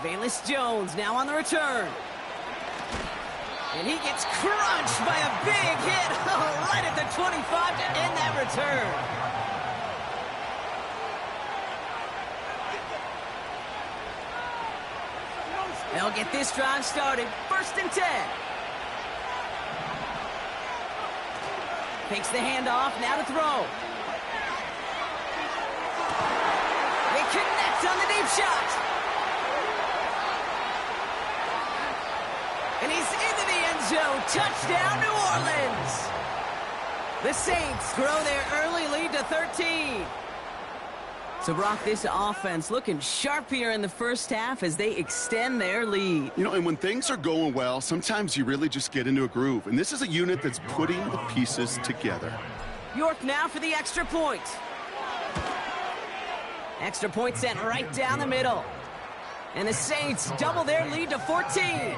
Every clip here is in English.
Valus Jones now on the return. And he gets crunched by a big hit right at the 25 to end that return. They'll get this drive started. 1st and 10. Takes the handoff, now to throw. They connect on the deep shot. And he's into the end zone. Touchdown, New Orleans. The Saints grow their early lead to 13. So, Brock, this offense looking sharp here in the first half as they extend their lead. You know, and when things are going well, sometimes you really just get into a groove. And this is a unit that's putting the pieces together. York now for the extra point. Extra point sent right down the middle. And the Saints double their lead to 14.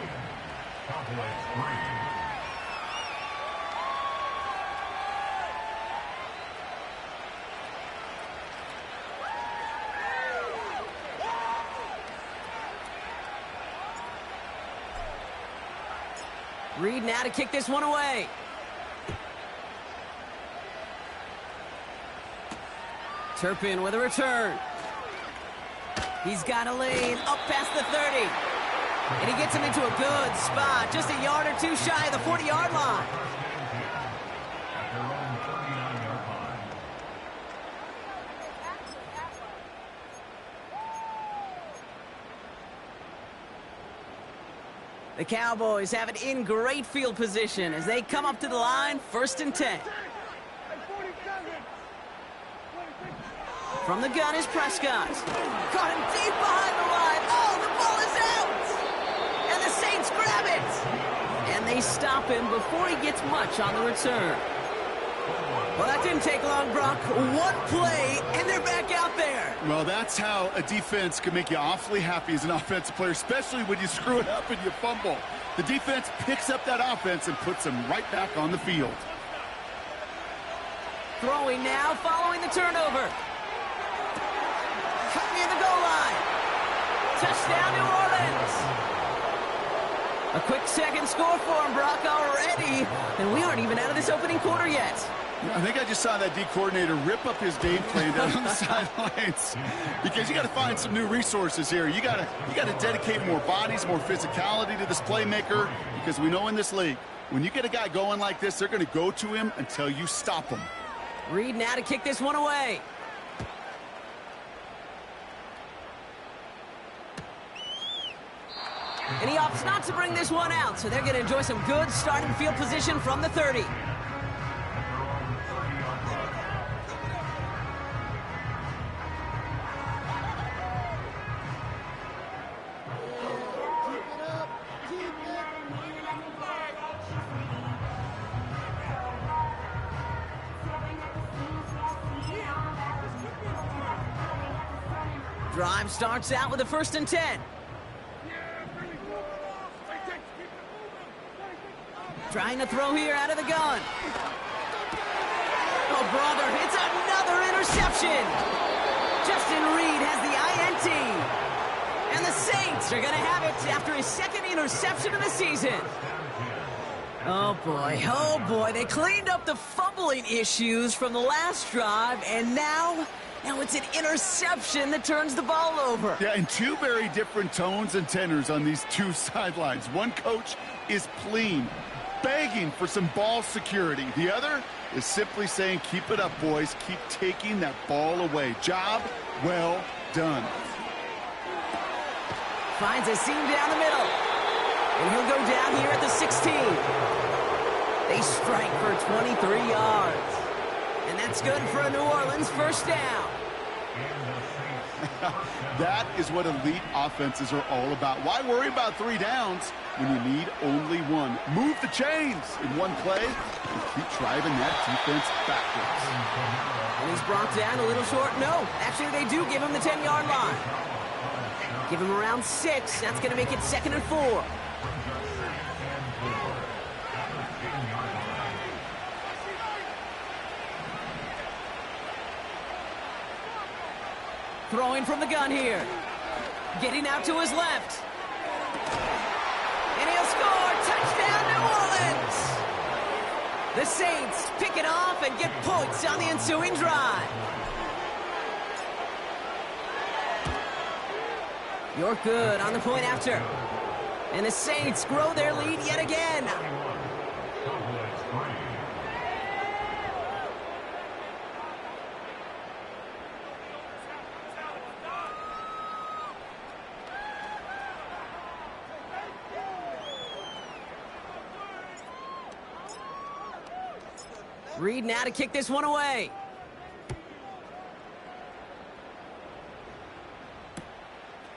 Reed now to kick this one away. Turpin with a return. He's got a lane up past the 30. And he gets him into a good spot, just a yard or two shy of the 40-yard line. The Cowboys have it in great field position as they come up to the line, 1st and 10. From the gun is Prescott. Caught him deep behind the line. Oh, the ball is out! And the Saints grab it! And they stop him before he gets much on the return. Well, that didn't take long, Brock. One play, and they're back out there. Well, that's how a defense can make you awfully happy as an offensive player, especially when you screw it up and you fumble. The defense picks up that offense and puts them right back on the field. Throwing now, following the turnover. Cut near the goal line. Touchdown, New Orleans. A quick second score for him, Brock, already. And we aren't even out of this opening quarter yet. I think I just saw that D coordinator rip up his game plan down on the sidelines because you got to find some new resources here. You got to dedicate more bodies, more physicality to this playmaker because we know in this league, when you get a guy going like this, they're going to go to him until you stop him. Reed now to kick this one away. And he opts not to bring this one out, so they're going to enjoy some good starting field position from the 30. Drive starts out with a 1st and 10. Trying to throw here out of the gun. Oh, brother, it's another interception. Justin Reed has the INT. And the Saints are going to have it after his 2nd interception of the season. Oh, boy, they cleaned up the fumbling issues from the last drive, and now it's an interception that turns the ball over. Yeah, and two very different tones and tenors on these two sidelines. One coach is pleading, begging for some ball security. The other is simply saying, keep it up, boys. Keep taking that ball away. Job well done. Finds a seam down the middle. And he'll go down here at the 16. They strike for 23 yards. And that's good for a New Orleans 1st down. That is what elite offenses are all about. Why worry about 3 downs when you need only 1? Move the chains in one play and keep driving that defense backwards. And he's brought down a little short. No, actually they do give him the 10-yard line. Give him around 6. That's going to make it 2nd and 4. Throwing from the gun here. Getting out to his left. And he'll score. Touchdown, New Orleans. The Saints pick it off and get points on the ensuing drive. You're good on the point after. And the Saints grow their lead yet again. Reed now to kick this one away.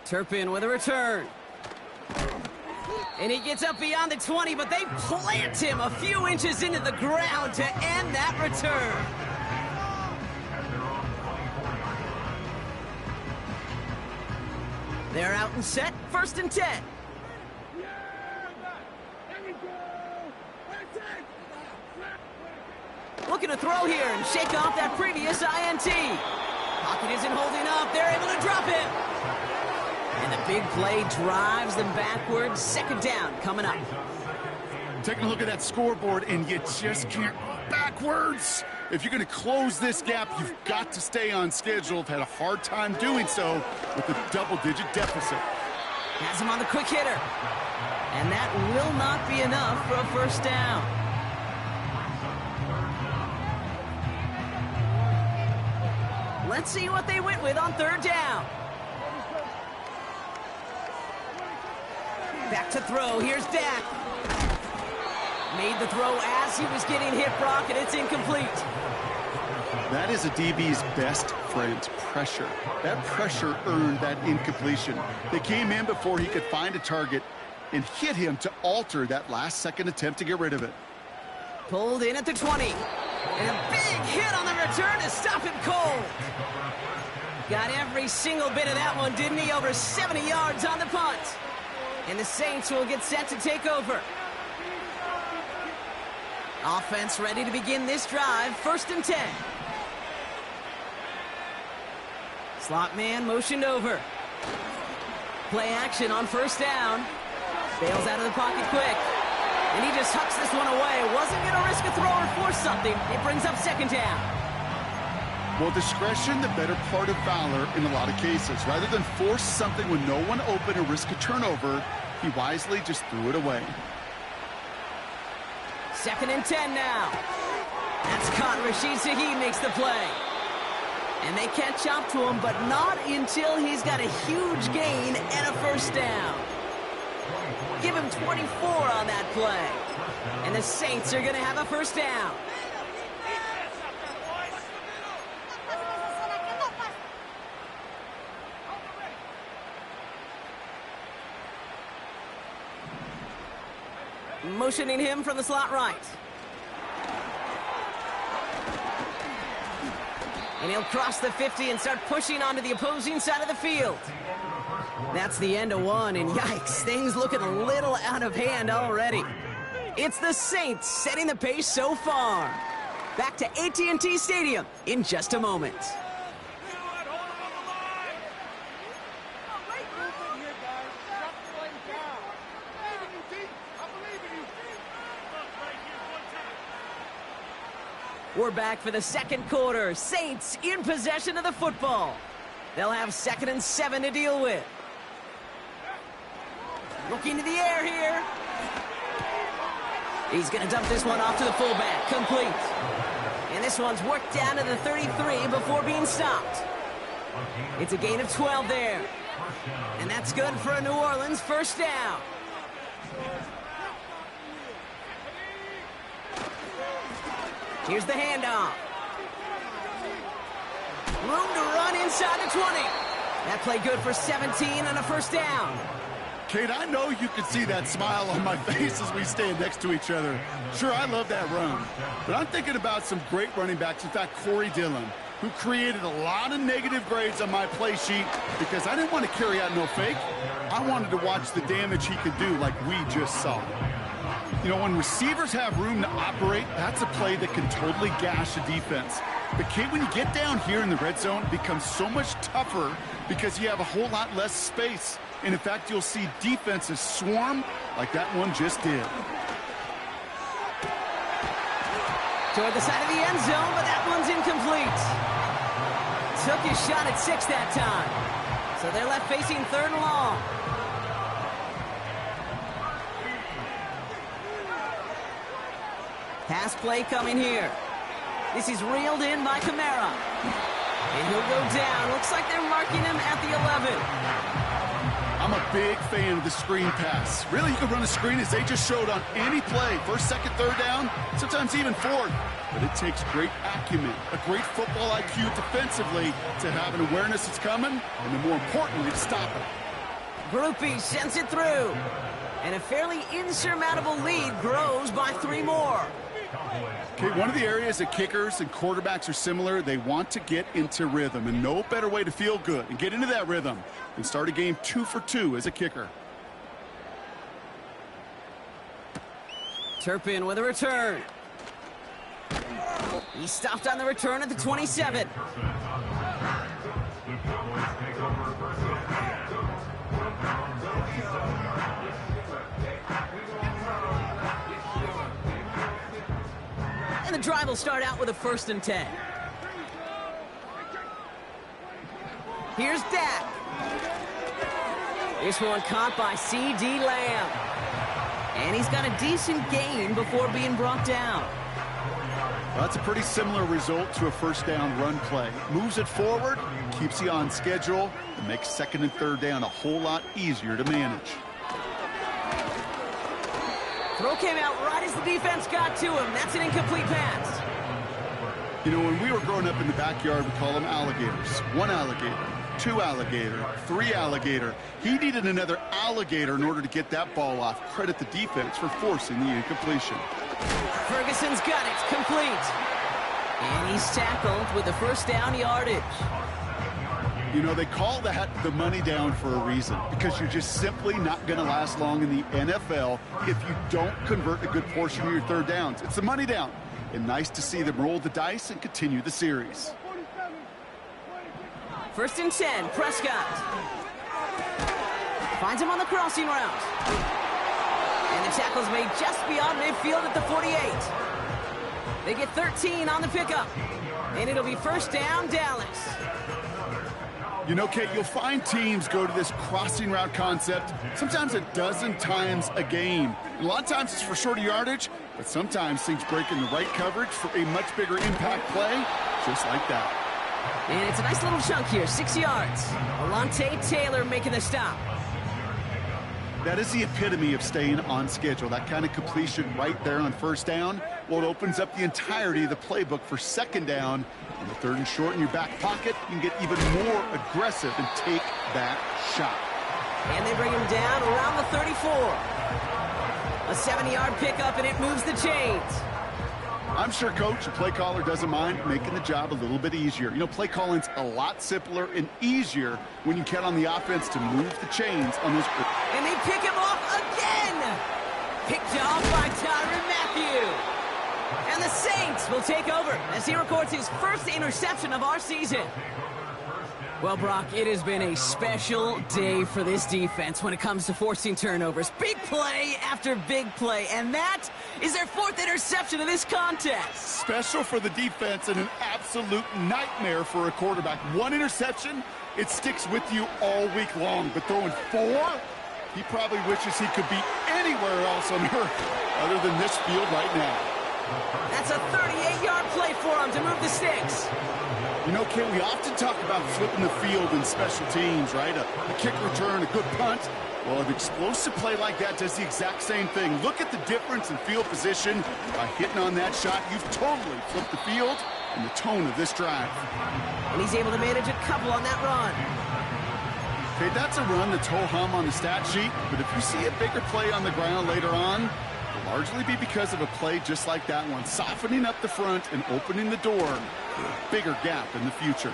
Turpin with a return. And he gets up beyond the 20, but they plant him a few inches into the ground to end that return. They're out and set, 1st and 10. Looking to throw here and shake off that previous INT. Pocket isn't holding up. They're able to drop him. And the big play drives them backwards. 2nd down coming up. Taking a look at that scoreboard, and you just can't backwards. If you're going to close this gap, you've got to stay on schedule. I've had a hard time doing so with a double-digit deficit. Has him on the quick hitter. And that will not be enough for a 1st down. Let's see what they went with on 3rd down. Back to throw. Here's Dak. Made the throw as he was getting hit, Brock, and it's incomplete. That is a DB's best friend, pressure. That pressure earned that incompletion. They came in before he could find a target and hit him to alter that last-second attempt to get rid of it. Pulled in at the 20. And a big hit on the return to stop him cold. Got every single bit of that one, didn't he? Over 70 yards on the punt. And the Saints will get set to take over. Offense ready to begin this drive. 1st and 10. Slot man motioned over. Play action on 1st down. Bails out of the pocket quick. And he just hucks this one away. Wasn't going to risk a throw or force something. It brings up 2nd down. Well, discretion, the better part of valor in a lot of cases. Rather than force something when no one open or risk a turnover, he wisely just threw it away. 2nd and 10 now. That's caught. Rashid Shaheed makes the play. And they catch up to him, but not until he's got a huge gain and a 1st down. Give him 24 on that play. And the Saints are going to have a 1st down. Motioning him from the slot right. And he'll cross the 50 and start pushing onto the opposing side of the field. That's the end of one, and yikes, things looking a little out of hand already. It's the Saints setting the pace so far. Back to AT&T Stadium in just a moment. We're back for the 2nd quarter. Saints in possession of the football. They'll have 2nd and 7 to deal with. Looking to the air here. He's going to dump this one off to the fullback. Complete. And this one's worked down to the 33 before being stopped. It's a gain of 12 there. And that's good for a New Orleans 1st down. Here's the handoff. Room to run inside the 20. That play good for 17 and a 1st down. Kate, I know you can see that smile on my face as we stand next to each other. Sure, I love that run. But I'm thinking about some great running backs. In fact, Corey Dillon, who created a lot of negative grades on my play sheet because I didn't want to carry out no fake. I wanted to watch the damage he could do like we just saw. You know, when receivers have room to operate, that's a play that can totally gash a defense. But Kate, when you get down here in the red zone, it becomes so much tougher because you have a whole lot less space. And in fact, you'll see defenses swarm like that one just did. Toward the side of the end zone, but that one's incomplete. Took his shot at 6 that time. So they're left facing 3rd and long. Pass play coming here. This is reeled in by Kamara. And he'll go down. Looks like they're marking him at the 11. I'm a big fan of the screen pass. Really, you can run a screen as they just showed on any play. 1st, 2nd, 3rd down, sometimes even 4th. But it takes great acumen, a great football IQ defensively to have an awareness it's coming, and then more importantly, to stop it. Groupie sends it through. And a fairly insurmountable lead grows by 3 more. Okay, one of the areas that kickers and quarterbacks are similar, they want to get into rhythm, and no better way to feel good and get into that rhythm than start a game 2 for 2 as a kicker. Turpin with a return. He stopped on the return at the 27. And the drive will start out with a 1st and 10. Here's Dak. This one caught by C.D. Lamb. And he's got a decent gain before being brought down. Well, that's a pretty similar result to a 1st down run play. Moves it forward, keeps you on schedule, and makes 2nd and 3rd down a whole lot easier to manage. Throw came out right as the defense got to him. That's an incomplete pass. You know, when we were growing up in the backyard, we call them alligators. 1 alligator, 2 alligator, 3 alligator. He needed another alligator in order to get that ball off. Credit the defense for forcing the incompletion. Ferguson's got it. Complete. And he's tackled with the 1st down yardage. You know, they call that the money down for a reason, because you're just simply not going to last long in the NFL if you don't convert a good portion of your 3rd downs. It's the money down. And nice to see them roll the dice and continue the series. 1st and 10, Prescott. Finds him on the crossing route. And the tackle's made just beyond midfield at the 48. They get 13 on the pickup. And it'll be 1st down, Dallas. You know, Kate, you'll find teams go to this crossing route concept sometimes a dozen times a game. And a lot of times it's for shorter yardage, but sometimes things break in the right coverage for a much bigger impact play, just like that. And it's a nice little chunk here, 6 yards. Alontae Taylor making the stop. That is the epitome of staying on schedule. That kind of completion right there on 1st down. Well, it opens up the entirety of the playbook for 2nd down. On the 3rd and short in your back pocket, you can get even more aggressive and take that shot. And they bring him down around the 34. A 7-yard pickup, and it moves the chains. I'm sure coach and play caller doesn't mind making the job a little bit easier. You know, play calling's a lot simpler and easier when you count on the offense to move the chains on those. And they pick him off again. Picked off by Tyrann Mathieu. And the Saints will take over as he records his 1st interception of our season. Well, Brock, it has been a special day for this defense when it comes to forcing turnovers. Big play after big play, and that is their 4th interception of this contest. Special for the defense and an absolute nightmare for a quarterback. 1 interception, it sticks with you all week long, but throwing 4, he probably wishes he could be anywhere else on earth other than this field right now. That's a 38-yard play for him to move the sticks. You know, Ken, we often talk about flipping the field in special teams, right? A kick return, a good punt. Well, an explosive play like that does the exact same thing. Look at the difference in field position. By hitting on that shot, you've totally flipped the field and the tone of this drive. And he's able to manage a couple on that run. Okay, that's a run that's ho-hum on the stat sheet, but if you see a bigger play on the ground later on, it'll largely be because of a play just like that one, softening up the front and opening the door for a bigger gap in the future.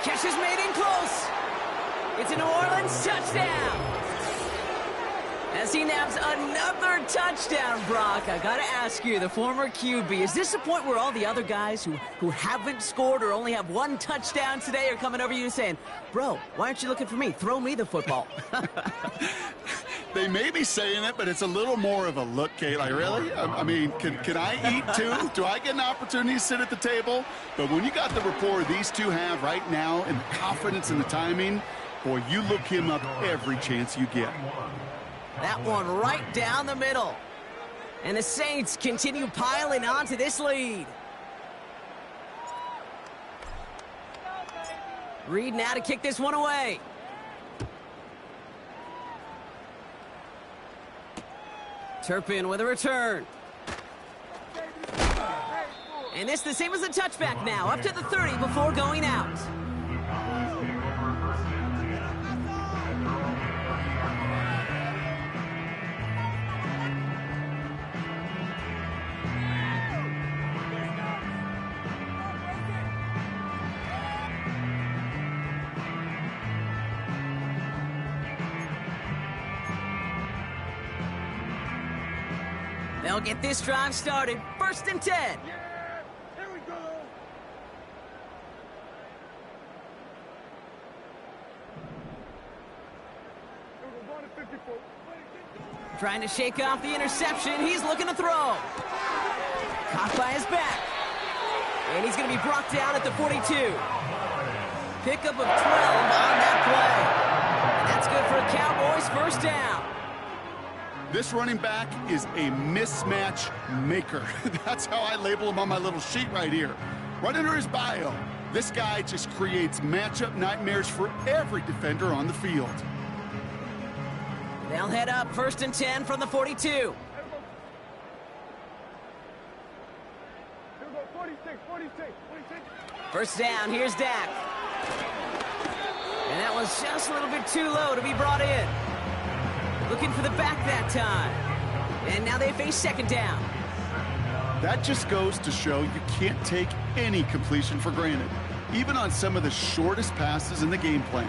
Catch is made in close. It's a New Orleans touchdown. As he nabs another touchdown, Brock. I gotta ask you, the former QB, is this a point where all the other guys who haven't scored or only have one touchdown today are coming over to you saying, bro, why aren't you looking for me? Throw me the football. They may be saying it, but it's a little more of a look, Kate. Like, really? I mean, can I eat too? Do I get an opportunity to sit at the table? But when you got the rapport these two have right now and the confidence and the timing, boy, you look him up every chance you get. That one right down the middle. And the Saints continue piling on to this lead. Reed now to kick this one away. Turpin with a return. And this the same as a touchback now, up to the 30 before going out. They'll get this drive started. 1st and 10. Yeah, here we go. Trying to shake off the interception. He's looking to throw. Caught by his back. And he's going to be brought down at the 42. Pickup of 12 on that play. And that's good for a Cowboys 1st down. This running back is a mismatch maker. That's how I label him on my little sheet right here. Right under his bio, this guy just creates matchup nightmares for every defender on the field. They'll head up 1st and 10 from the 42. Here we go, 46. 1st down, here's Dak. And that was just a little bit too low to be brought in. Looking for the back that time. And now they face 2nd down. That just goes to show you can't take any completion for granted, even on some of the shortest passes in the game plan.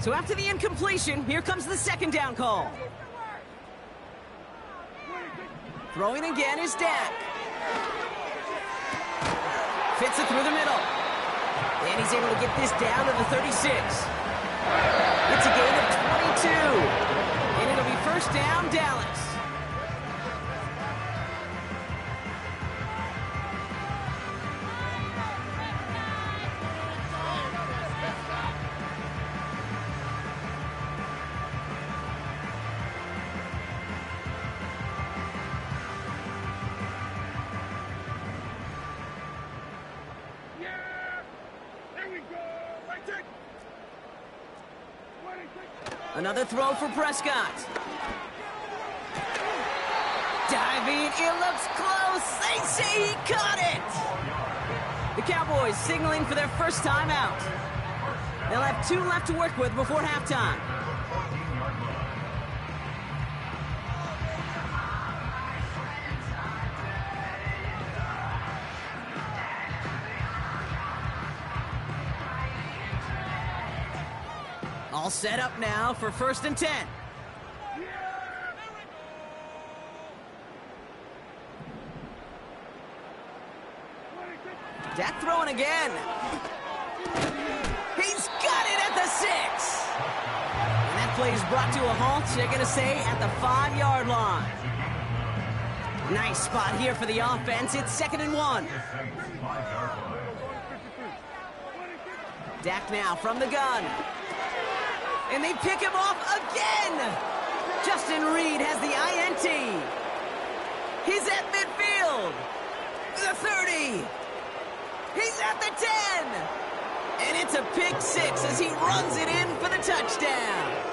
So after the incompletion, here comes the 2nd down call. Throwing again is Dak. Fits it through the middle. And he's able to get this down to the 36. It's a gain of 22. And it'll be 1st down, Dallas. Another throw for Prescott. Diving, it looks close. They say he caught it. The Cowboys signaling for their 1st time out. They'll have 2 left to work with before halftime. All set up now for 1st and 10. Dak throwing again. He's got it at the 6. And that play is brought to a halt, they're going to say, at the 5-yard line. Nice spot here for the offense. It's 2nd and 1. Dak now from the gun. And they pick him off again. Justin Reed has the INT. He's at midfield. The 30. He's at the 10. And it's a pick 6 as he runs it in for the touchdown.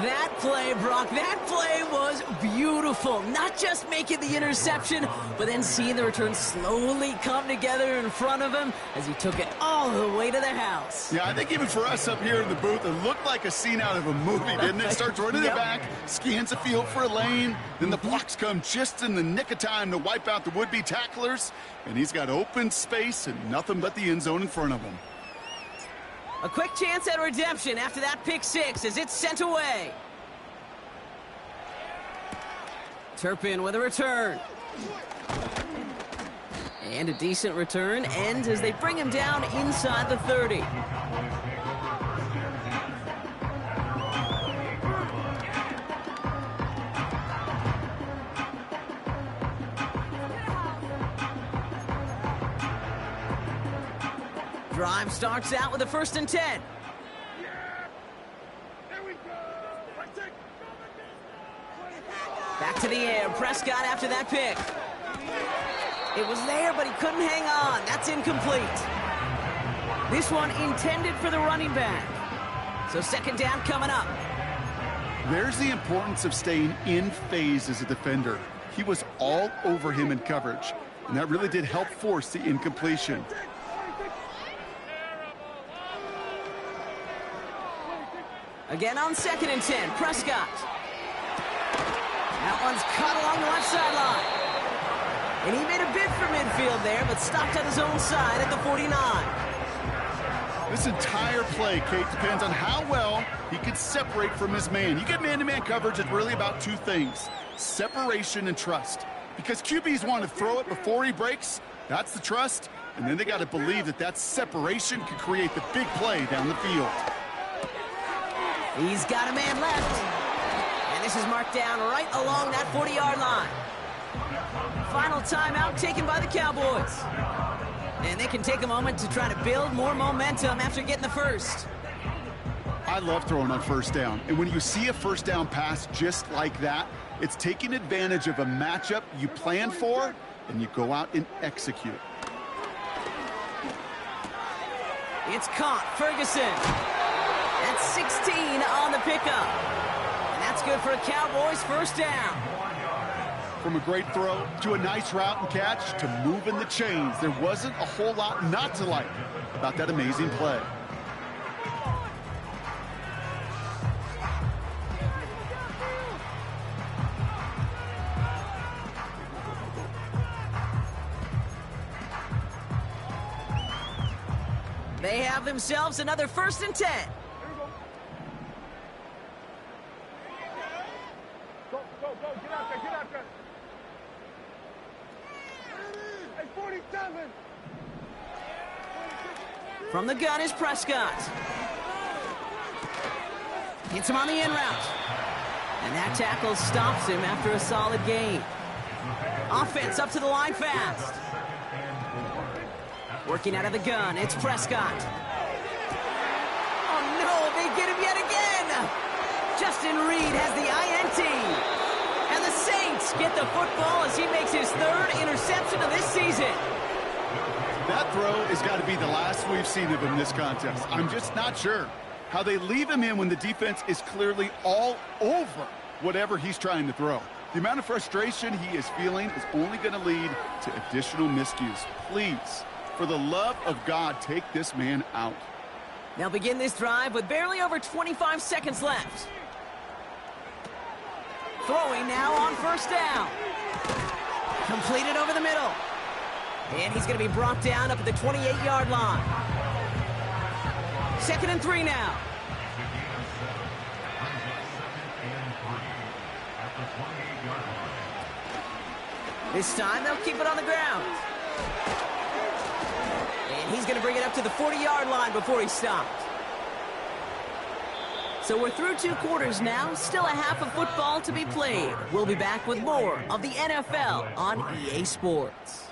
That play, Brock, that play was beautiful. Not just making the interception, but then seeing the return slowly come together in front of him as he took it all the way to the house. Yeah, I think even for us up here in the booth, it looked like a scene out of a movie, didn't it? Starts running it back, scans the field for a lane, then the blocks come just in the nick of time to wipe out the would-be tacklers, and he's got open space and nothing but the end zone in front of him. A quick chance at redemption after that pick six as it's sent away. Turpin with a return. And a decent return ends as they bring him down inside the 30. Drive starts out with a 1st and 10. Here we go. Back to the air. Prescott after that pick. It was there, but he couldn't hang on. That's incomplete. This one intended for the running back. So 2nd down coming up. There's the importance of staying in phase as a defender. He was all over him in coverage, and that really did help force the incompletion. Again on 2nd and 10, Prescott. That one's cut along the left sideline. And he made a bid for midfield there, but stopped on his own side at the 49. This entire play, Kate, depends on how well he can separate from his man. You get man-to-man coverage, it's really about two things: separation and trust. Because QBs want to throw it before he breaks, that's the trust, and then they got to believe that that separation can create the big play down the field. He's got a man left. And this is marked down right along that 40-yard line. Final timeout taken by the Cowboys. And they can take a moment to try to build more momentum after getting the first. I love throwing on 1st down. And when you see a 1st down pass just like that, it's taking advantage of a matchup you plan for, and you go out and execute. It's caught. Ferguson. That's 16 on the pickup. And that's good for a Cowboys 1st down. From a great throw to a nice route and catch to moving the chains, there wasn't a whole lot not to like about that amazing play. They have themselves another 1st and 10. Go, go, go. Get out there, get out there. Hey, 47. From the gun is Prescott. Hits him on the in route. And that tackle stops him after a solid gain. Offense up to the line fast. Working out of the gun, it's Prescott. Oh no, they get him yet again! Justin Reed has the INT. And the Saints get the football as he makes his 3rd interception of this season. That throw has got to be the last we've seen of him this contest. I'm just not sure how they leave him in when the defense is clearly all over whatever he's trying to throw. The amount of frustration he is feeling is only going to lead to additional miscues. Please, for the love of God, take this man out. They'll begin this drive with barely over 25 seconds left. Throwing now on 1st down. Completed over the middle. And he's going to be brought down up at the 28-yard line. 2nd and 3 now. This time they'll keep it on the ground. And he's going to bring it up to the 40-yard line before he stopped. So we're through 2 quarters now, still a half of football to be played. We'll be back with more of the NFL on EA Sports.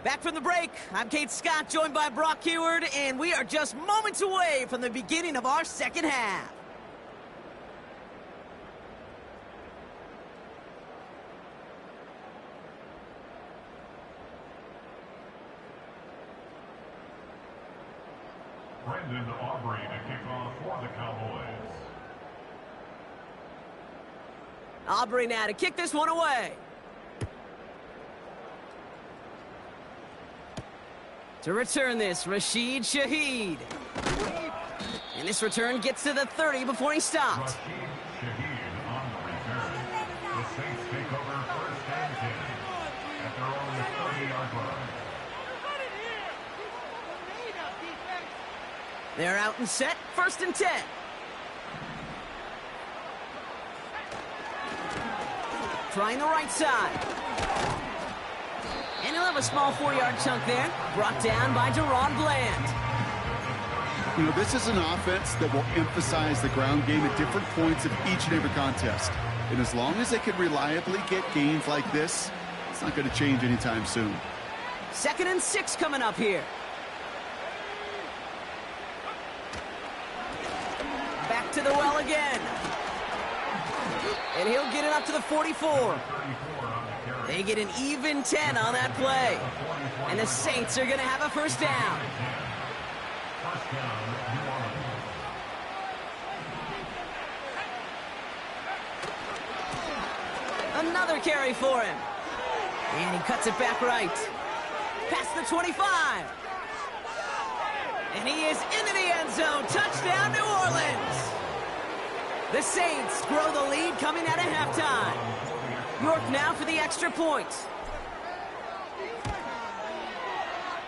Back from the break, I'm Kate Scott, joined by Brock Heward, and we are just moments away from the beginning of our 2nd half. Aubrey now to kick this one away. To return this, Rashid Shaheed. And this return gets to the 30 before he stopped. They're out and set, 1st and 10. Trying the right side. And he'll have a small 4-yard chunk there, brought down by Deron Bland. You know, this is an offense that will emphasize the ground game at different points of each and every contest. And as long as they can reliably get gains like this, it's not going to change anytime soon. 2nd and 6 coming up here. Back to the well again. And he'll get it up to the 44. They get an even 10 on that play. And the Saints are going to have a 1st down. Another carry for him. And he cuts it back right. Past the 25. And he is into the end zone. Touchdown, New Orleans. The Saints grow the lead coming out of halftime. York now for the extra point.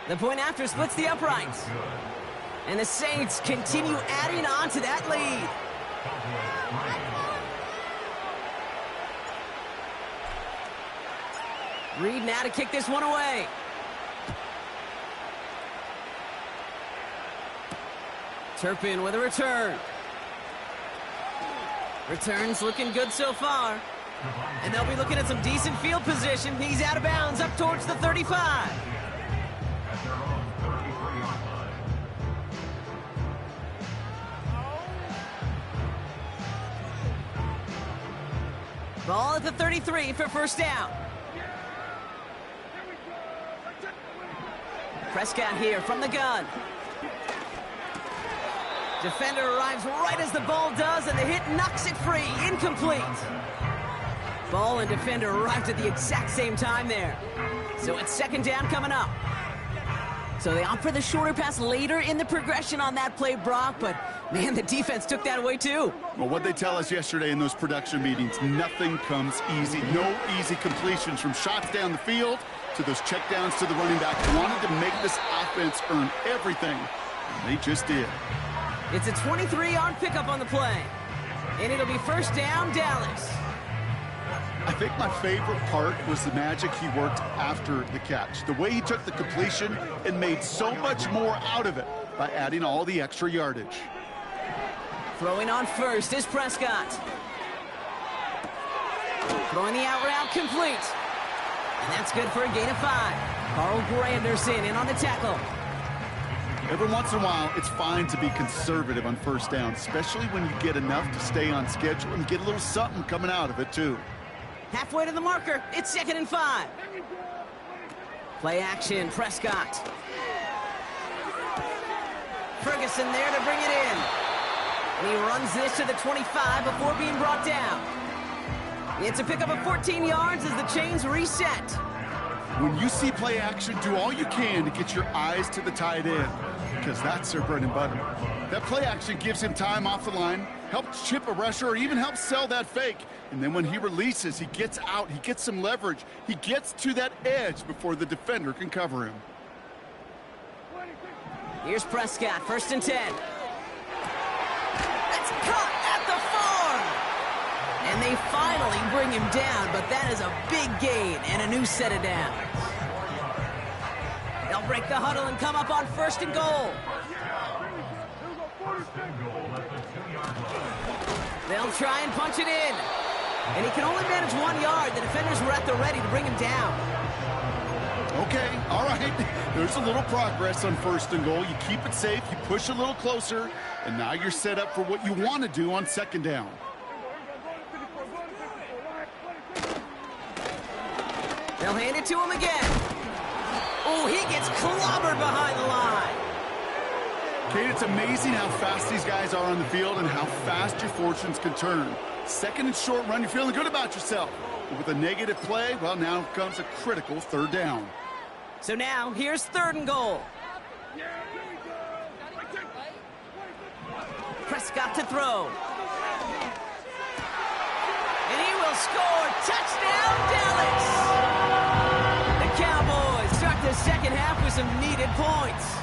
The point after splits the uprights. And the Saints continue adding on to that lead. Reed now to kick this one away. Turpin with a return. Returns looking good so far. And they'll be looking at some decent field position. He's out of bounds up towards the 35. Ball at the 33 for 1st down. Prescott here from the gun. Defender arrives right as the ball does, and the hit knocks it free. Incomplete. Ball and defender arrived at the exact same time there. So it's 2nd down coming up. So they opt for the shorter pass later in the progression on that play, Brock, but man, the defense took that away too. Well, what they tell us yesterday in those production meetings, nothing comes easy. No easy completions from shots down the field to those checkdowns to the running back. They wanted to make this offense earn everything. And they just did. It's a 23-yard pickup on the play. And it'll be 1st down, Dallas. I think my favorite part was the magic he worked after the catch. The way he took the completion and made so much more out of it by adding all the extra yardage. Throwing on first is Prescott. Throwing the out route complete. And that's good for a gain of 5. Carl Granderson in on the tackle. Every once in a while, it's fine to be conservative on 1st down, especially when you get enough to stay on schedule and get a little something coming out of it, too. Halfway to the marker, it's 2nd and 5. Play action, Prescott. Ferguson there to bring it in. And he runs this to the 25 before being brought down. It's a pickup of 14 yards as the chains reset. When you see play action, do all you can to get your eyes to the tight end, because that's their bread and butter. That play action gives him time off the line, helps chip a rusher, or even helps sell that fake. And then when he releases, he gets out, he gets some leverage. He gets to that edge before the defender can cover him. Here's Prescott, 1st and 10. That's caught at the 4. And they finally bring him down, but that is a big gain and a new set of downs. They'll break the huddle and come up on 1st and goal. They'll try and punch it in. And he can only manage 1 yard. The defenders were at the ready to bring him down. Okay, all right. There's a little progress on 1st and goal. You keep it safe, you push a little closer, and now you're set up for what you want to do on 2nd down. They'll hand it to him again. Oh, he gets clobbered behind the line. Kate, it's amazing how fast these guys are on the field and how fast your fortunes can turn. Second and short run, you're feeling good about yourself. But with a negative play, well, now comes a critical third down. So now, here's 3rd and goal. Prescott to throw. And he will score. Touchdown, Dallas! The Cowboys start the second half with some needed points.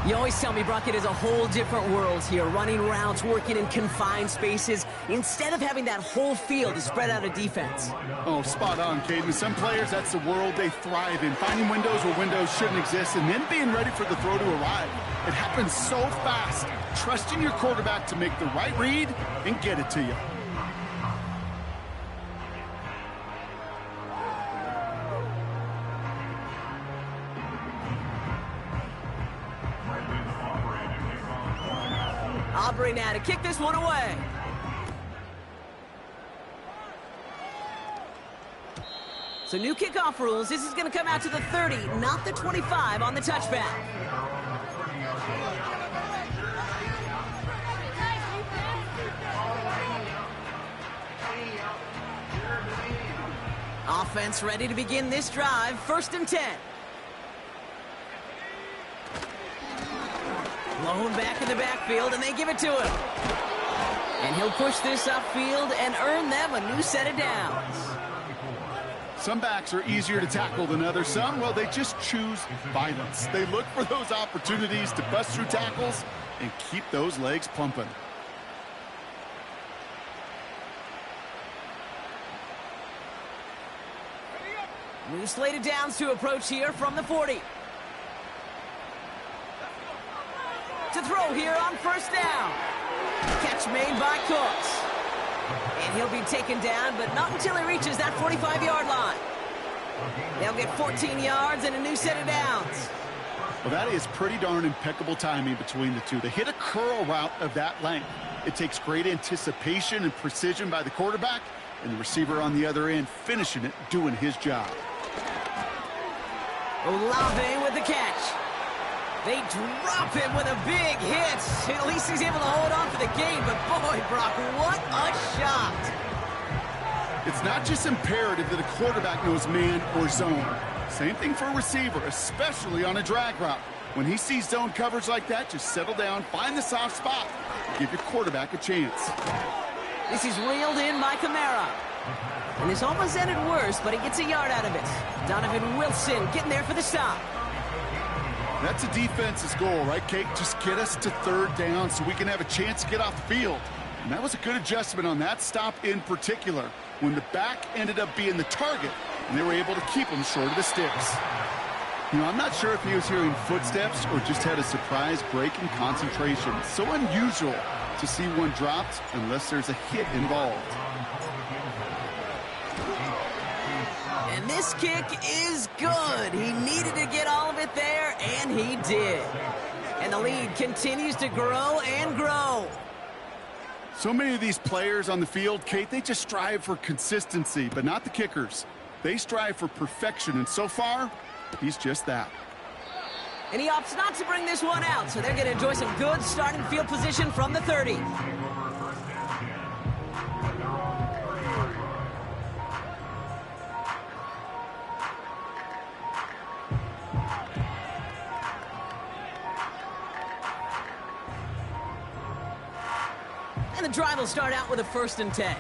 You always tell me, Brock, it is a whole different world here, running routes, working in confined spaces, instead of having that whole field to spread out a defense. Oh, spot on, Caden. Some players, that's the world they thrive in, finding windows where windows shouldn't exist, and then being ready for the throw to arrive. It happens so fast. Trusting your quarterback to make the right read and get it to you. Aubrey now to kick this one away. So new kickoff rules. This is going to come out to the 30, not the 25 on the touchback. Offense ready to begin this drive. 1st and 10. Blown back in the backfield, and they give it to him. And he'll push this upfield and earn them a new set of downs. Some backs are easier to tackle than others. Some, well, they just choose violence. They look for those opportunities to bust through tackles and keep those legs pumping. New slated downs to approach here from the 40. To throw here on 1st down. Catch made by Cooks. And he'll be taken down, but not until he reaches that 45-yard line. They'll get 14 yards and a new set of downs. Well, that is pretty darn impeccable timing between the two. They hit a curl route of that length. It takes great anticipation and precision by the quarterback, and the receiver on the other end finishing it, doing his job. Olave with the catch. They drop him with a big hit. At least he's able to hold on for the game, but boy, Brock, what a shot. It's not just imperative that a quarterback knows man or zone. Same thing for a receiver, especially on a drag route. When he sees zone coverage like that, just settle down, find the soft spot, and give your quarterback a chance. This is reeled in by Kamara. And this almost ended worse, but he gets a yard out of it. Donovan Wilson getting there for the stop. That's a defense's goal, right, Kate? Just get us to 3rd down so we can have a chance to get off the field. And that was a good adjustment on that stop in particular, when the back ended up being the target, and they were able to keep him short of the sticks. You know, I'm not sure if he was hearing footsteps or just had a surprise break in concentration. So unusual to see one dropped unless there's a hit involved. And this kick is good. He needed to get all of it there, and he did. And the lead continues to grow and grow. So many of these players on the field, Kate, they just strive for consistency, but not the kickers. They strive for perfection, and so far, he's just that. And he opts not to bring this one out, so they're going to enjoy some good starting field position from the 30. And the drive will start out with a 1st and 10.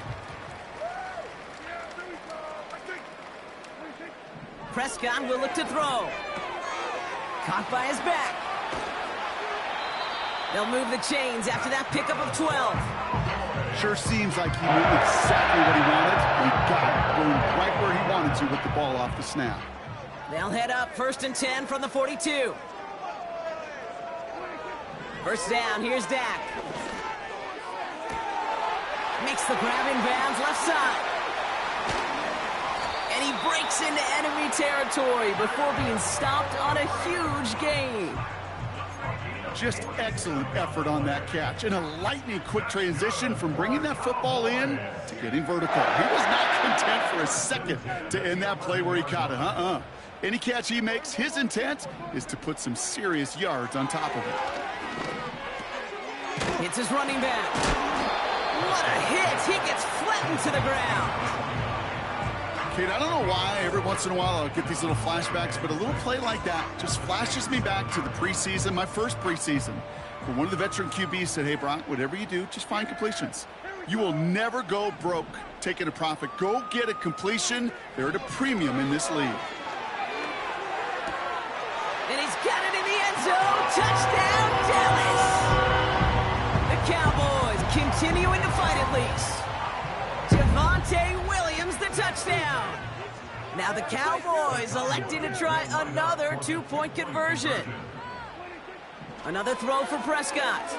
Prescott will look to throw. Caught by his back. They'll move the chains after that pickup of 12. Sure seems like he knew exactly what he wanted. He got it, going right where he wanted to with the ball off the snap. They'll head up 1st and 10 from the 42. 1st down, here's Dak. Makes the grab in bounds left side. And he breaks into enemy territory before being stopped on a huge gain. Just excellent effort on that catch. And a lightning quick transition from bringing that football in to getting vertical. He was not content for a second to end that play where he caught it. Any catch he makes, his intent is to put some serious yards on top of it. It's his running back. What a hit! He gets flattened to the ground. Kate, I don't know why every once in a while I'll get these little flashbacks, but a little play like that just flashes me back to the preseason, my first preseason. But one of the veteran QBs said, hey, Brock, whatever you do, just find completions. You will never go broke taking a profit. Go get a completion. They're at a premium in this league. And he's got it in the end zone. Touchdown, Dallas! The Cowboys continuing to fight at least. Javonte Williams, the touchdown. Now the Cowboys electing to try another two-point conversion. Another throw for Prescott.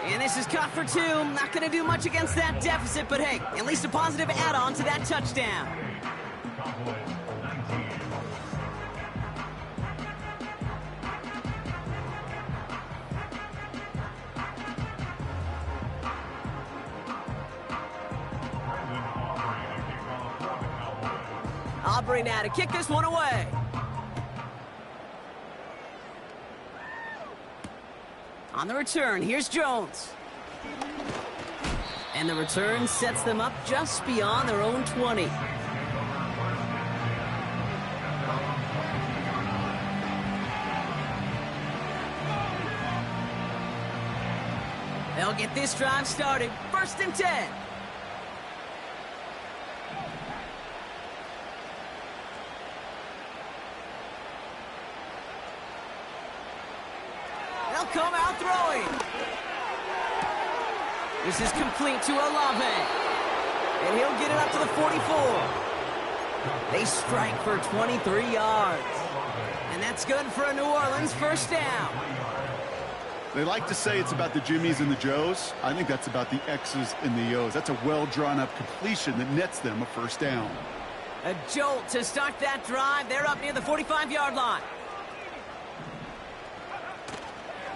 And this is caught for 2. Not going to do much against that deficit, but hey, at least a positive add-on to that touchdown. Aubrey now to kick this one away. On the return, here's Jones. And the return sets them up just beyond their own 20. They'll get this drive started. 1st and 10. Come out throwing. This is complete to Olave. And he'll get it up to the 44. They strike for 23 yards. And that's good for a New Orleans 1st down. They like to say it's about the Jimmies and the Joes. I think that's about the X's and the O's. That's a well-drawn-up completion that nets them a 1st down. A jolt to start that drive. They're up near the 45-yard line.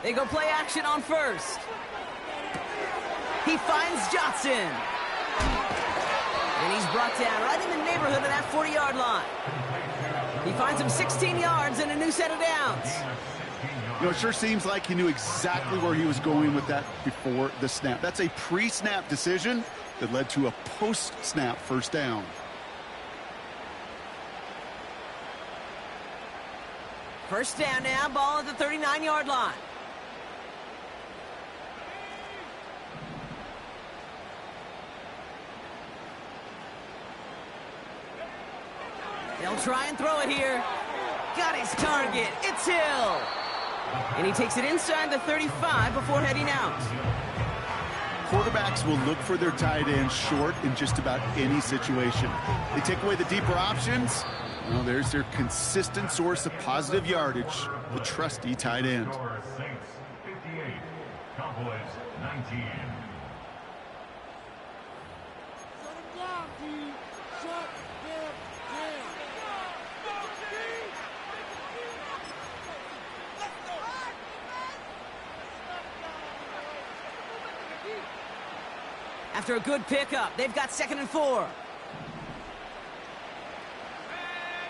They go play action on 1st. He finds Johnson. And he's brought down right in the neighborhood of that 40-yard line. He finds him 16 yards and a new set of downs. You know, it sure seems like he knew exactly where he was going with that before the snap. That's a pre-snap decision that led to a post-snap 1st down. First down now, ball at the 39-yard line. They'll try and throw it here. Got his target. It's Hill. And he takes it inside the 35 before heading out. Quarterbacks will look for their tight end short in just about any situation. They take away the deeper options. Well, there's their consistent source of positive yardage, the trusty tight end. Saints 58, Cowboys 19. Shut him down, D. Shut them down. After a good pickup, they've got 2nd and 4.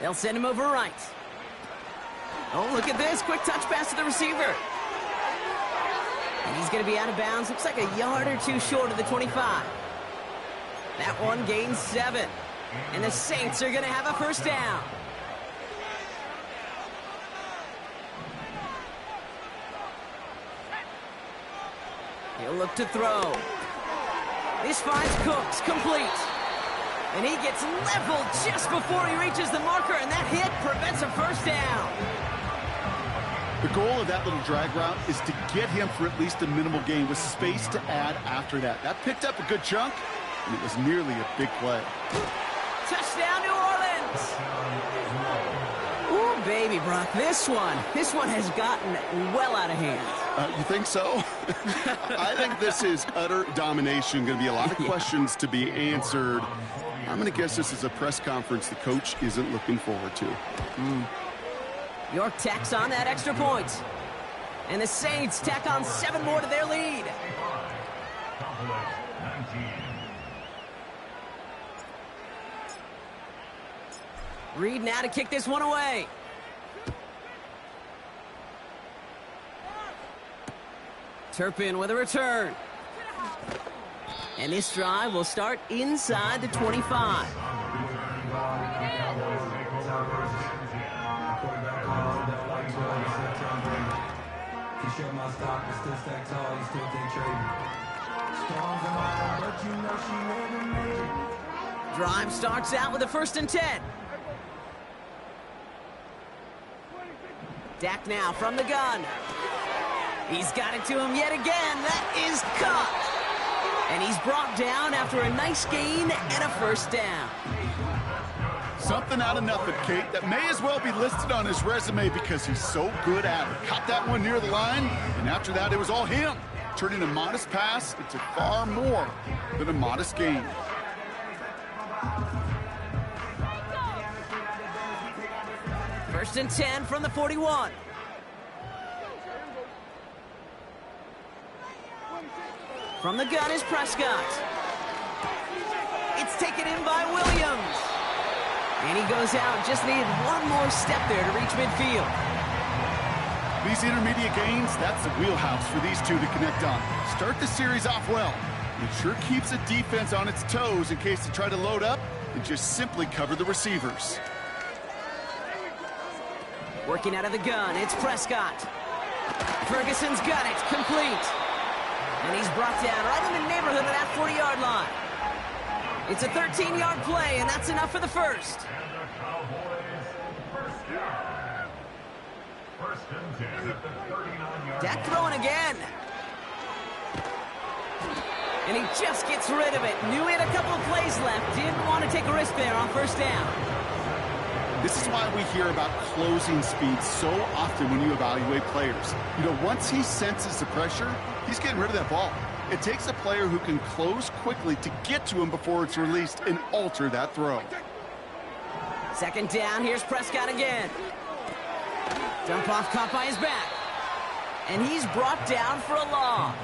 They'll send him over right. Oh, look at this. Quick touch pass to the receiver. And he's going to be out of bounds. Looks like a yard or 2 short of the 25. That one gains 7. And the Saints are going to have a 1st down. He'll look to throw. This finds Cooks, complete. And he gets leveled just before he reaches the marker, and that hit prevents a 1st down. The goal of that little drag route is to get him for at least a minimal gain with space to add after that. That picked up a good chunk, and it was nearly a big play. Touchdown, New Orleans. Ooh, baby, Brock, this one has gotten well out of hand. You think so? I think this is utter domination. Going to be a lot of questions to be answered. I'm going to guess this is a press conference the coach isn't looking forward to. York tacks on that extra point. And the Saints tack on 7 more to their lead. Cowboys 19. Reed now to kick this one away. Turpin with a return. And this drive will start inside the 25. Drive starts out with a 1st and 10. Dak now from the gun. He's got it to him yet again. That is caught. And he's brought down after a nice gain and a 1st down. Something out of nothing, Kate, that may as well be listed on his resume because he's so good at it. Caught that one near the line, and after that, it was all him. Turning a modest pass into far more than a modest gain. First and 10 from the 41. From the gun is Prescott. It's taken in by Williams. And he goes out, just needed one more step there to reach midfield. These intermediate gains, that's the wheelhouse for these two to connect on. Start the series off well. It sure keeps the defense on its toes in case they try to load up and just simply cover the receivers. Working out of the gun, it's Prescott. Ferguson's got it, complete. And he's brought down right in the neighborhood of that 40-yard line. It's a 13-yard play, and that's enough for the 1st. Dak throwing again. And he just gets rid of it. Knew he had a couple of plays left. Didn't want to take a risk there on 1st down. This is why we hear about closing speed so often when you evaluate players. You know, once he senses the pressure, he's getting rid of that ball. It takes a player who can close quickly to get to him before it's released and alter that throw. 2nd down, here's Prescott again. Dump off caught by his back. And he's brought down for a loss.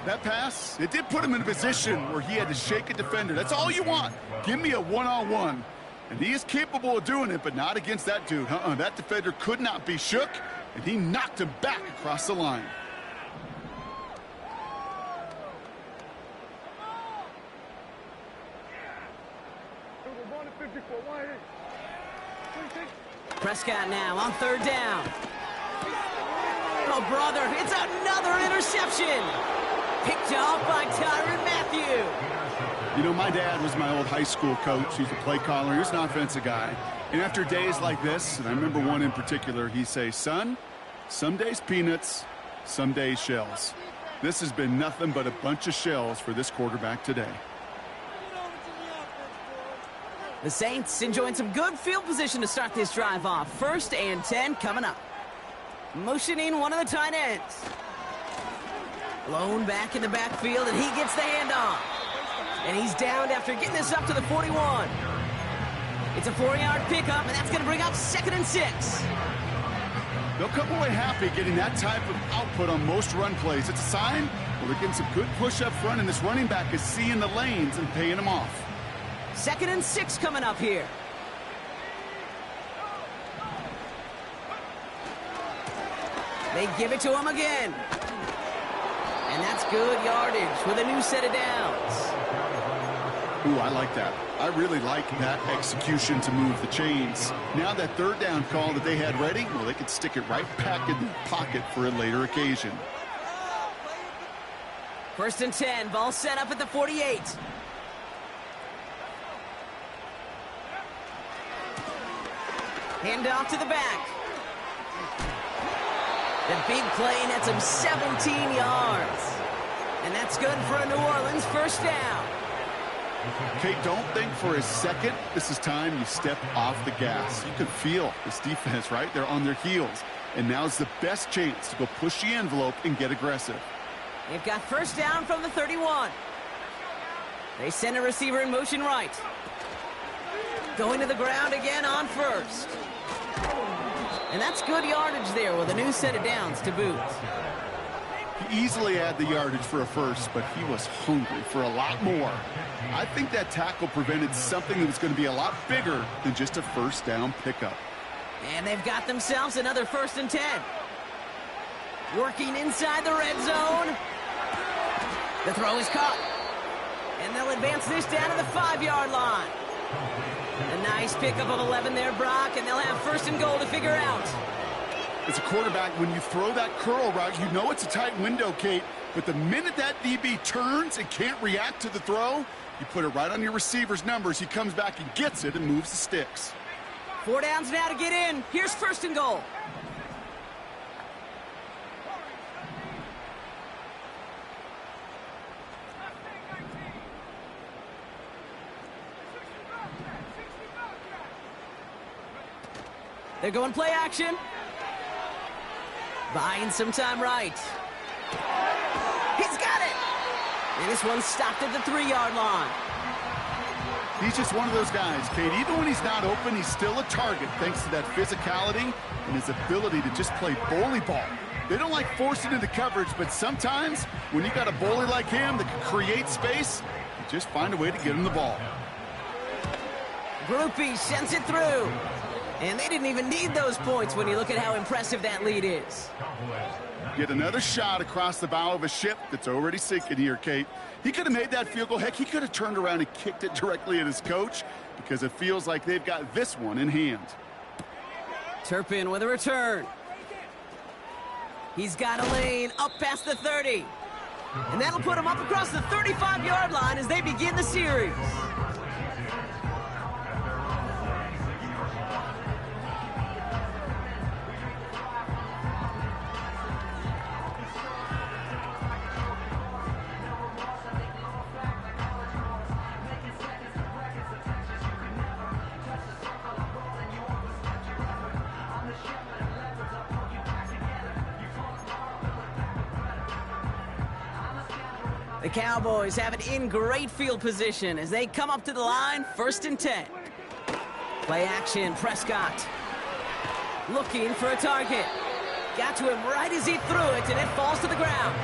That pass, it did put him in a position where he had to shake a defender. That's all you want. Give me a one-on-one. And he is capable of doing it, but not against that dude. That defender could not be shook, and he knocked him back across the line. Prescott now on 3rd down. Oh, brother, it's another interception. Picked off by Tyrann Mathieu. You know, my dad was my old high school coach. He's a play caller. He was an offensive guy. And after days like this, and I remember one in particular, he'd say, son, some days peanuts, some days shells. This has been nothing but a bunch of shells for this quarterback today. The Saints enjoying some good field position to start this drive off. 1st and 10 coming up. Motioning one of the tight ends. Blown back in the backfield, and he gets the handoff. And he's downed after getting this up to the 41. It's a 4-yard pickup, and that's going to bring up 2nd and 6. They'll come away happy getting that type of output on most run plays. It's a sign, well, they're getting some good push up front, and this running back is seeing the lanes and paying them off. 2nd and 6 coming up here. They give it to him again. And that's good yardage with a new set of downs. Ooh, I like that. I really like that execution to move the chains. Now that 3rd down call that they had ready, well, they could stick it right back in the pocket for a later occasion. 1st and 10, ball set up at the 48. Hand off to the back. The big play nets him 17 yards. And that's good for a New Orleans 1st down. Kate, don't think for a second this is time you step off the gas. You can feel this defense, right? They're on their heels. And now's the best chance to go push the envelope and get aggressive. They've got 1st down from the 31. They send a receiver in motion right. Going to the ground again on 1st. And that's good yardage there with a new set of downs to boot. He easily had the yardage for a first, but he was hungry for a lot more. I think that tackle prevented something that was going to be a lot bigger than just a first down pickup. And they've got themselves another 1st and 10. Working inside the red zone. The throw is caught. And they'll advance this down to the 5-yard line. A nice pickup of 11 there, Brock, and they'll have 1st and goal to figure out. As a quarterback, when you throw that curl route, you know it's a tight window, Kate. But the minute that DB turns and can't react to the throw, you put it right on your receiver's numbers. He comes back and gets it and moves the sticks. 4 downs now to get in. Here's 1st and goal. They're going play action. Buying some time right. He's got it! And this one's stopped at the 3-yard line. He's just one of those guys, Kate. Even when he's not open, he's still a target thanks to that physicality and his ability to just play bully ball. They don't like forcing into coverage, but sometimes when you got a bully like him that can create space, you just find a way to get him the ball. Groupie sends it through. And they didn't even need those points when you look at how impressive that lead is. Get another shot across the bow of a ship that's already sinking here, Kate. He could have made that field goal. Heck, he could have turned around and kicked it directly at his coach because it feels like they've got this one in hand. Turpin with a return. He's got a lane up past the 30. And that'll put him up across the 35-yard line as they begin the series. The Cowboys have it in great field position as they come up to the line, 1st and 10. Play action, Prescott. Looking for a target. Got to him right as he threw it, and it falls to the ground.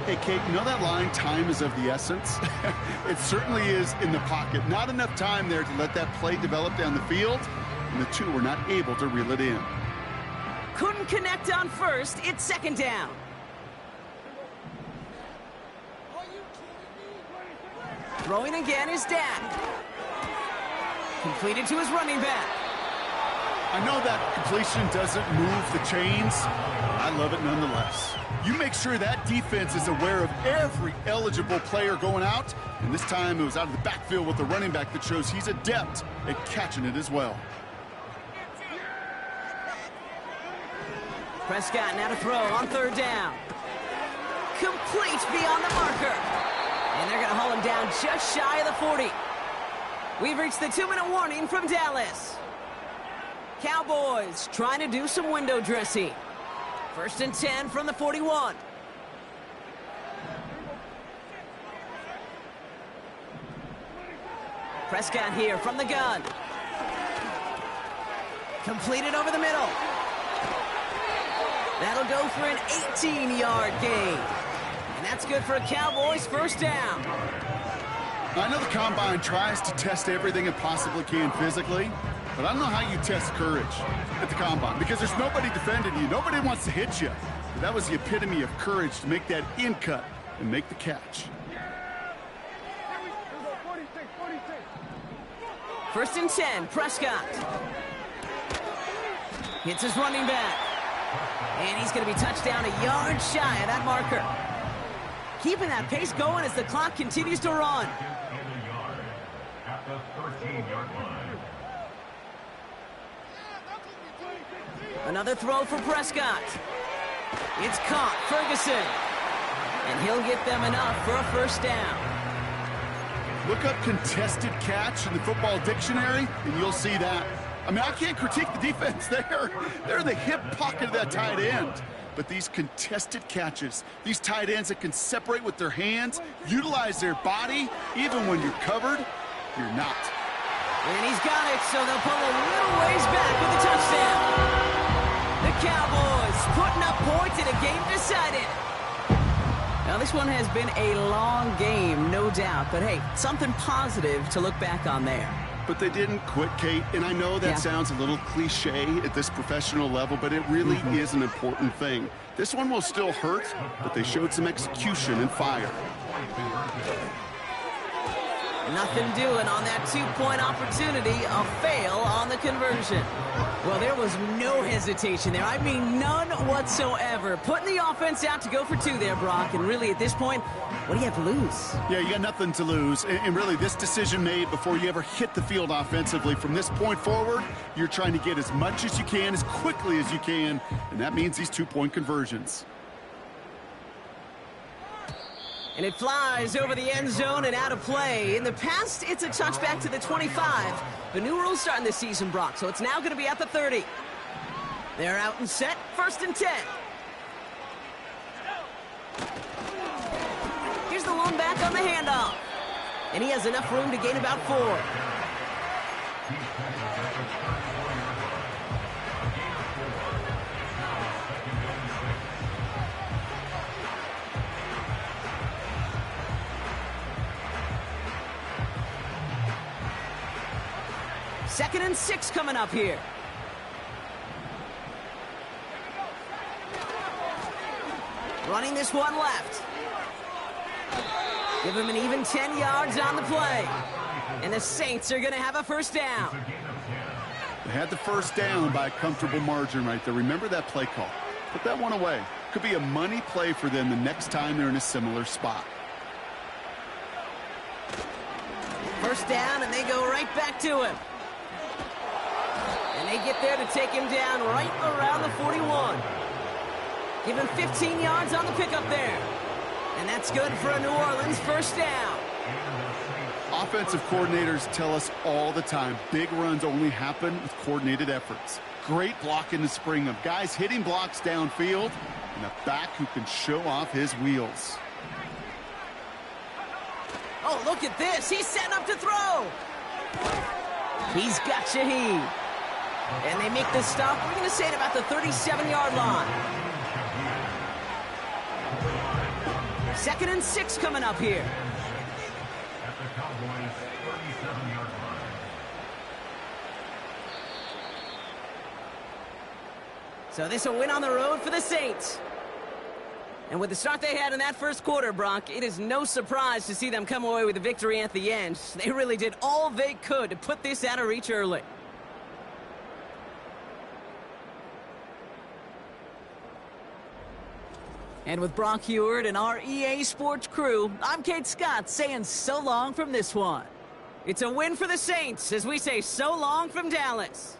Hey, Kate, you know that line, time is of the essence? It certainly is in the pocket. Not enough time there to let that play develop down the field, and the two were not able to reel it in. Couldn't connect on 1st. It's 2nd down. Throwing again is Dak. Completed to his running back. I know that completion doesn't move the chains. I love it nonetheless. You make sure that defense is aware of every eligible player going out, and this time it was out of the backfield with the running back that shows he's adept at catching it as well. Prescott now to throw on 3rd down. Complete beyond the marker. And they're going to haul him down just shy of the 40. We've reached the 2-minute warning from Dallas. Cowboys trying to do some window dressing. 1st and 10 from the 41. Prescott here from the gun. Completed over the middle. That'll go for an 18-yard gain. And that's good for a Cowboys 1st down. I know the Combine tries to test everything it possibly can physically, but I don't know how you test courage at the Combine because there's nobody defending you. Nobody wants to hit you. But that was the epitome of courage to make that in cut and make the catch. 1st and 10, Prescott. Hits his running back. And he's going to be touched down a yard shy of that marker. Keeping that pace going as the clock continues to run. At the 13-yard line. Another throw for Prescott. It's caught, Ferguson. And he'll get them enough for a 1st down. Look up contested catch in the football dictionary, and you'll see that. I mean, I can't critique the defense there. They're the hip pocket of that tight end. But these contested catches, these tight ends that can separate with their hands, utilize their body, even when you're covered, you're not. And he's got it, so they'll pull a little ways back with the touchdown. The Cowboys putting up points in a game decided Now, this one has been a long game, no doubt. But, hey, something positive to look back on there. But they didn't quit, Kate, and I know that sounds a little cliche at this professional level, but it really is an important thing. This one will still hurt, but they showed some execution and fire. Nothing doing on that two-point opportunity. A fail on the conversion. Well, there was no hesitation there. I mean, none whatsoever. Putting the offense out to go for two there, Brock. And really, at this point, what do you have to lose? Yeah, you got nothing to lose. And really, this decision made before you ever hit the field offensively. From this point forward, you're trying to get as much as you can, as quickly as you can. And that means these two-point conversions. And it flies over the end zone and out of play. In the past, it's a touchback to the 25. The new rules starting this season, Brock, so it's now going to be at the 30. They're out and set, 1st and 10. Here's the lone back on the handoff. And he has enough room to gain about 4. Second and 6 coming up here. Running this one left. Give him an even 10 yards on the play. And the Saints are going to have a first down. They had the first down by a comfortable margin right there. Remember that play call. Put that one away. Could be a money play for them the next time they're in a similar spot. First down, and they go right back to him. And they get there to take him down right around the 41. Give him 15 yards on the pickup there. And that's good for a New Orleans first down. Offensive coordinators tell us all the time, big runs only happen with coordinated efforts. Great block in the spring of guys hitting blocks downfield and a back who can show off his wheels. Oh, look at this. He's setting up to throw. He's got Shaheed. And they make the stop. We're going to say at about the 37-yard line. 2nd and 6 coming up here. At the Cowboys' 37-yard line. So this a win on the road for the Saints. And with the start they had in that first quarter, Brock, it is no surprise to see them come away with a victory at the end. They really did all they could to put this out of reach early. And with Brock Heward and our EA Sports crew, I'm Kate Scott saying so long from this one. It's a win for the Saints as we say so long from Dallas.